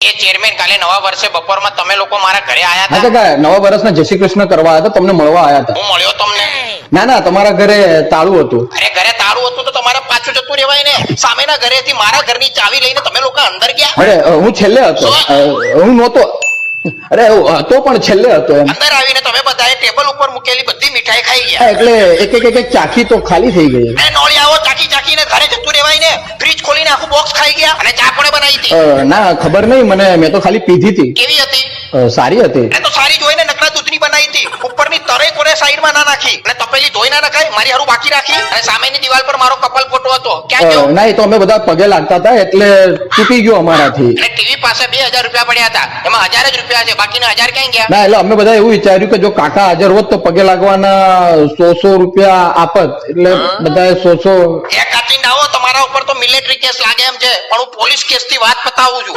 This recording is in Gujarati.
એ ચેરમેન કાલે નવા વર્ષે બપોરમાં તમે લોકો મારા ઘરે આયા હા હતા. કાકા, નવા વર્ષના જય શ્રી કૃષ્ણ કરવા આવ્યા હતા, તમને મળવા આવ્યા હતા. હું મળ્યો તમને? ના ના, તમારા ઘરે તાળું હતું. અરે ઘરે તાળું હતું તો તમારે પાછું જતું રહેવાય ને. સામેના ઘરેથી મારા ઘરની ચાવી લઈને તમે લોકો અંદર ગયા. અરે હું છેલ્લે હતો, હું નહોતો. અરે હતો પણ છેલ્લે હતો એમ. અંદર આવીને તમે બધાએ ટેબલ ઉપર મૂકેલી બધી મીઠાઈ ખાઈ ગયા. હા, એટલે એક ચાખી તો ખાલી થઈ ગઈ. એ નોળિયાઓ ચાકી ચાકીને ઘરે જતું રહેવાય ને. ફ્રીજ ખોલીને આખું બોક્સ ખાઈ ગયા અને ચા પણ બનાવી હતી. ના ખબર નહીં મને, મેં તો ખાલી પીધી હતી. કેવી હતી? સારી હતી. એ તો સારી જોઈને નકરા દૂધની બનાવી હતી. ઉપરની તરે કોને સાઈડમાં ના નાખી અને તપેલી ધોઈ ના નખાય, મારી હારું બાકી રાખી. અને સામેની દિવાલ પર મારો કપલ ફોટો હતો. ક્યાં ગયો? ના, એ તો અમે બધા પગે લાગતા હતા એટલે તૂટી ગયો અમારાથી. અને ટીવી પાસે 2000 રૂપિયા પડ્યા હતા, એમાં 1000 જ રૂપિયા છે, બાકીના 1000 ક્યાં ગયા? ના, એટલે અમે બધા એવું વિચાર્યું કે જો કાકા હાજર હોત તો પગે લાગવાના 100 રૂપિયા આપત, એટલે બધાએ 100 એ કાચિંડાઓ તમારા ઉપર તો મિલિટરી કેસ લાગે એમ છે, પણ હું પોલીસ કેસ થી વાત પતાવું છું.